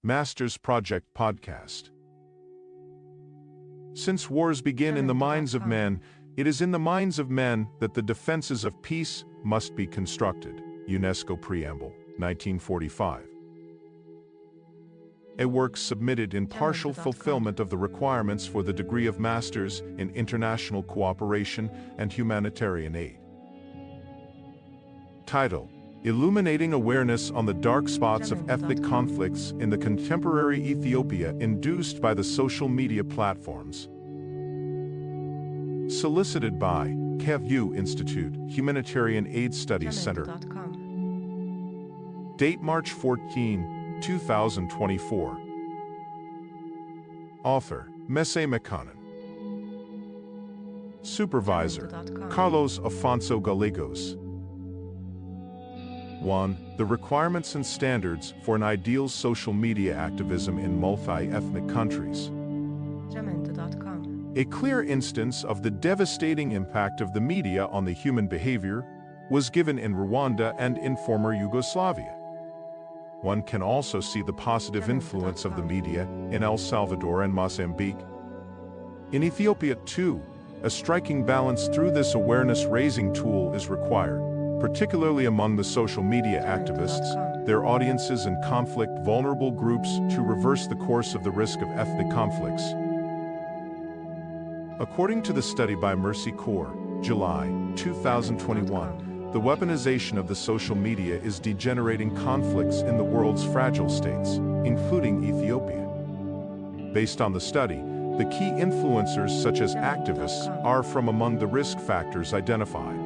Masters Project Podcast. Since wars begin in the minds of men, it is in the minds of men that the defenses of peace must be constructed. UNESCO Preamble, 1945. A work submitted in partial fulfillment of the requirements for the degree of Masters in International Cooperation and Humanitarian Aid. Title: Illuminating Awareness on the Dark Spots of Ethnic Conflicts in the Contemporary Ethiopia, induced by the social media platforms. Solicited by KevU Institute, Humanitarian Aid Studies Center. Date March 14, 2024. Author, Messe Mekanen. Supervisor, Carlos Afonso Gallegos. 1. The requirements and standards for an ideal social media activism in multi-ethnic countries. A clear instance of the devastating impact of the media on the human behavior was given in Rwanda and in former Yugoslavia. One can also see the positive influence of the media in El Salvador and Mozambique. In Ethiopia, too, a striking balance through this awareness-raising tool is required, particularly among the social media activists, their audiences and conflict-vulnerable groups, to reverse the course of the risk of ethnic conflicts. According to the study by Mercy Corps, July 2021, the weaponization of the social media is degenerating conflicts in the world's fragile states, including Ethiopia. Based on the study, the key influencers such as activists are from among the risk factors identified.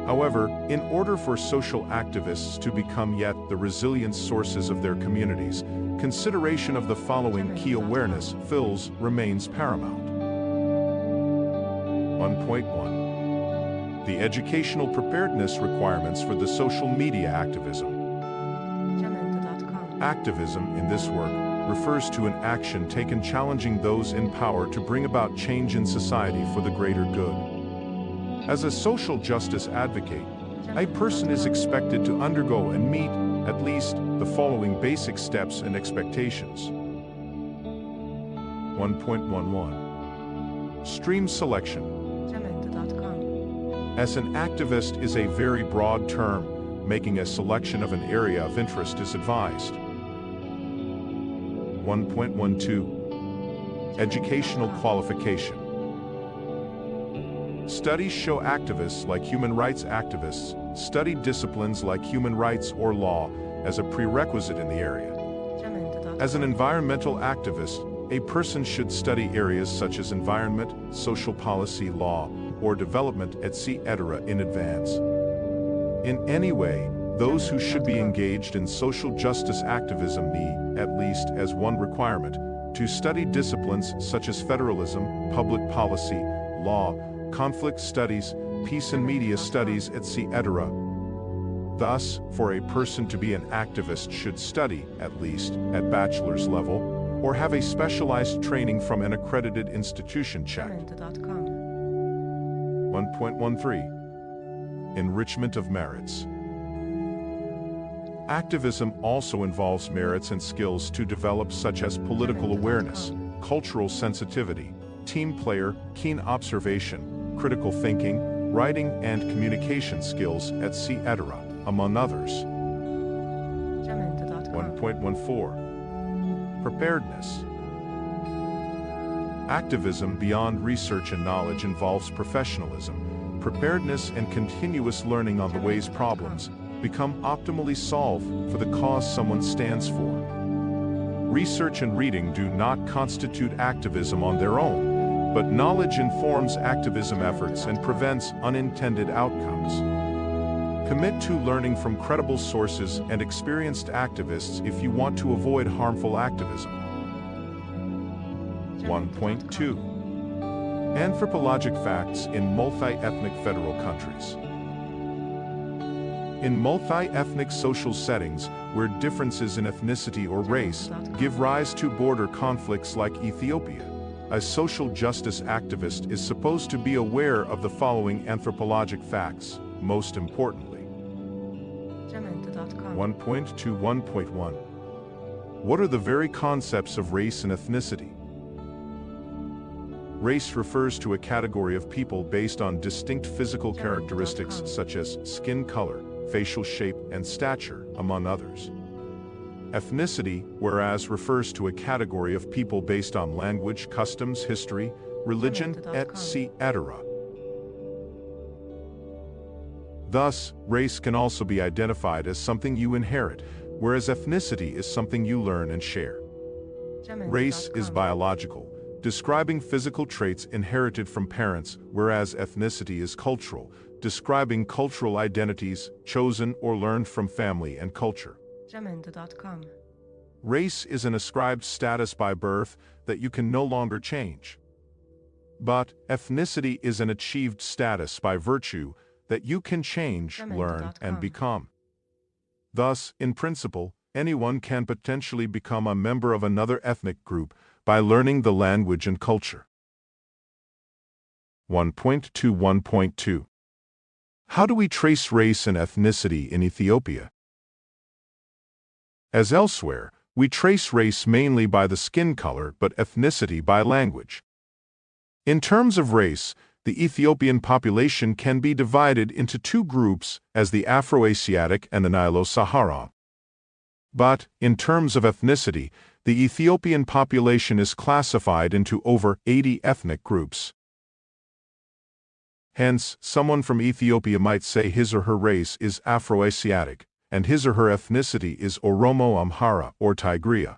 However, in order for social activists to become yet the resilient sources of their communities, consideration of the following key awareness fills remains paramount. 1.1. The educational preparedness requirements for the social media activism. Activism in this work refers to an action taken challenging those in power to bring about change in society for the greater good. As a social justice advocate, a person is expected to undergo and meet, at least, the following basic steps and expectations. 1.11. Stream selection. As an activist is a very broad term, making a selection of an area of interest is advised. 1.12. Educational qualification. Studies show activists like human rights activists study disciplines like human rights or law as a prerequisite in the area. As an environmental activist, a person should study areas such as environment, social policy, law, or development, etc. in advance. In any way, those who should be engaged in social justice activism need, at least as one requirement, to study disciplines such as federalism, public policy, law, conflict studies, peace and media studies, etc. Thus, for a person to be an activist should study, at least, at bachelor's level, or have a specialized training from an accredited institution checked. 1.13. Enrichment of merits. Activism also involves merits and skills to develop, such as political awareness, cultural sensitivity, team player, keen observation, critical thinking, writing and communication skills, etc., among others. 1.14. Preparedness. Activism beyond research and knowledge involves professionalism, preparedness and continuous learning on the ways problems become optimally solved for the cause someone stands for. Research and reading do not constitute activism on their own, but knowledge informs activism efforts and prevents unintended outcomes. Commit to learning from credible sources and experienced activists if you want to avoid harmful activism. 1.2. Anthropologic facts in multi-ethnic federal countries. In multi-ethnic social settings, where differences in ethnicity or race give rise to border conflicts like Ethiopia, a social justice activist is supposed to be aware of the following anthropologic facts, most importantly. 1.21. What are the very concepts of race and ethnicity? Race refers to a category of people based on distinct physical characteristics such as skin color, facial shape, and stature, among others. Ethnicity, whereas, refers to a category of people based on language, customs, history, religion, etc. Thus, race can also be identified as something you inherit, whereas ethnicity is something you learn and share. Race is biological, describing physical traits inherited from parents, whereas ethnicity is cultural, describing cultural identities chosen or learned from family and culture. Race is an ascribed status by birth that you can no longer change. But ethnicity is an achieved status by virtue that you can change, learn, and become. Thus, in principle, anyone can potentially become a member of another ethnic group by learning the language and culture. 1.21.2 How do we trace race and ethnicity in Ethiopia? As elsewhere, we trace race mainly by the skin color, but ethnicity by language. In terms of race, the Ethiopian population can be divided into two groups as the Afro-Asiatic and the Nilo-Saharan. But, in terms of ethnicity, the Ethiopian population is classified into over 80 ethnic groups. Hence, someone from Ethiopia might say his or her race is Afro-Asiatic, and his or her ethnicity is Oromo, Amhara, or Tigray.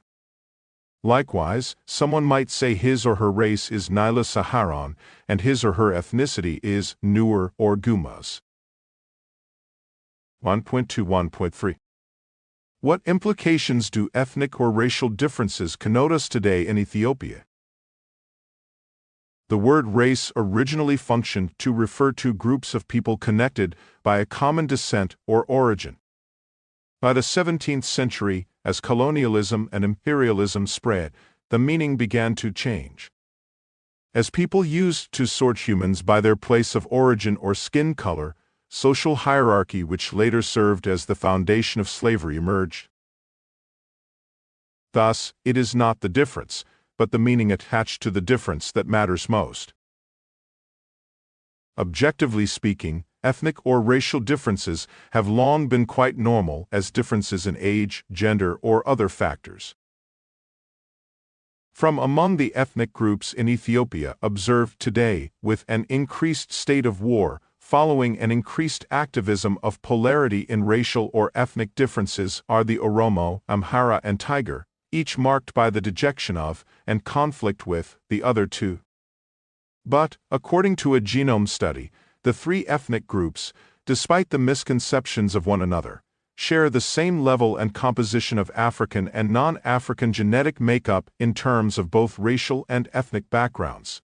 Likewise, someone might say his or her race is Nilo-Saharan, and his or her ethnicity is Nuer or Gumuz. 1.21.3 What implications do ethnic or racial differences connote us today in Ethiopia? The word race originally functioned to refer to groups of people connected by a common descent or origin. By the 17th century, as colonialism and imperialism spread, the meaning began to change. As people used to sort humans by their place of origin or skin color, social hierarchy, which later served as the foundation of slavery, emerged. Thus, it is not the difference, but the meaning attached to the difference that matters most. Objectively speaking, ethnic or racial differences have long been quite normal as differences in age, gender, or other factors. From among the ethnic groups in Ethiopia observed today, with an increased state of war, following an increased activism of polarity in racial or ethnic differences, are the Oromo, Amhara, and Tigray, each marked by the dejection of, and conflict with, the other two. But, according to a genome study, the three ethnic groups, despite the misconceptions of one another, share the same level and composition of African and non-African genetic makeup in terms of both racial and ethnic backgrounds.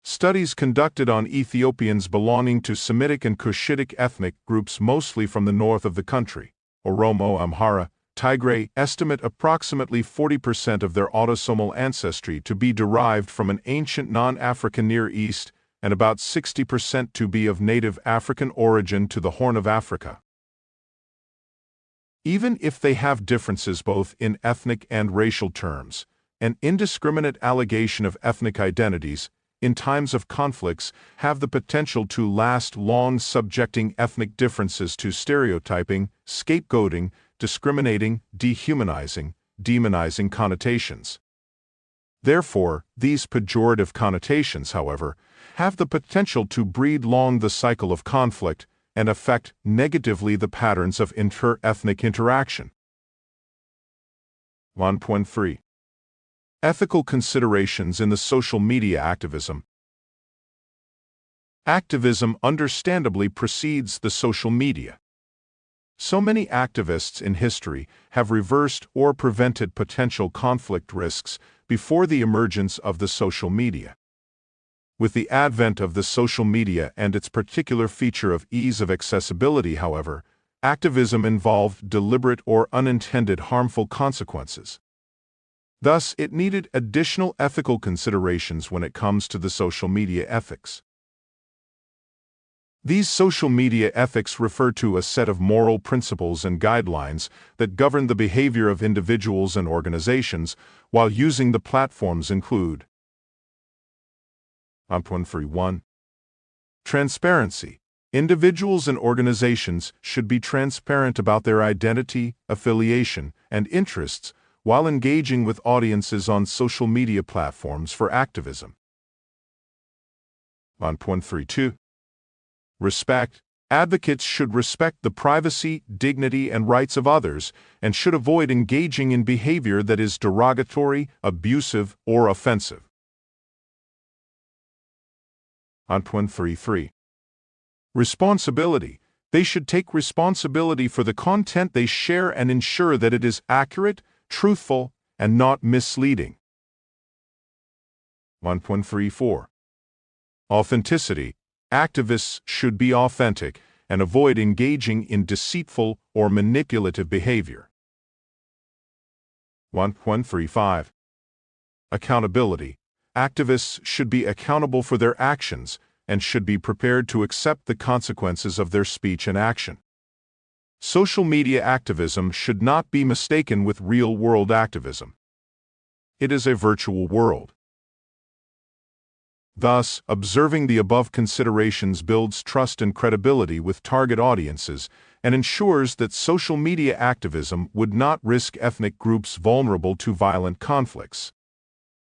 Studies conducted on Ethiopians belonging to Semitic and Cushitic ethnic groups mostly from the north of the country, Oromo, Amhara, Tigray, estimate approximately 40% of their autosomal ancestry to be derived from an ancient non-African Near East, and about 60% to be of native African origin to the Horn of Africa. Even if they have differences both in ethnic and racial terms, an indiscriminate allegation of ethnic identities, in times of conflicts, have the potential to last long, subjecting ethnic differences to stereotyping, scapegoating, discriminating, dehumanizing, demonizing connotations. Therefore, these pejorative connotations, however, have the potential to breed long the cycle of conflict and affect negatively the patterns of inter-ethnic interaction. 1.3 Ethical considerations in the social media activism. Activism understandably precedes the social media. So many activists in history have reversed or prevented potential conflict risks before the emergence of the social media. With the advent of the social media and its particular feature of ease of accessibility, however, activism involved deliberate or unintended harmful consequences. Thus, it needed additional ethical considerations when it comes to the social media ethics. These social media ethics refer to a set of moral principles and guidelines that govern the behavior of individuals and organizations while using the platforms include 1. Transparency. Individuals and organizations should be transparent about their identity, affiliation, and interests while engaging with audiences on social media platforms for activism. 1.32. Respect. Advocates should respect the privacy, dignity, and rights of others and should avoid engaging in behavior that is derogatory, abusive, or offensive. 1.33. Responsibility. They should take responsibility for the content they share and ensure that it is accurate, truthful, and not misleading. 1.34. Authenticity. Activists should be authentic and avoid engaging in deceitful or manipulative behavior. 1.35. Accountability. Activists should be accountable for their actions and should be prepared to accept the consequences of their speech and action. Social media activism should not be mistaken with real-world activism. It is a virtual world. Thus, observing the above considerations builds trust and credibility with target audiences and ensures that social media activism would not risk ethnic groups vulnerable to violent conflicts.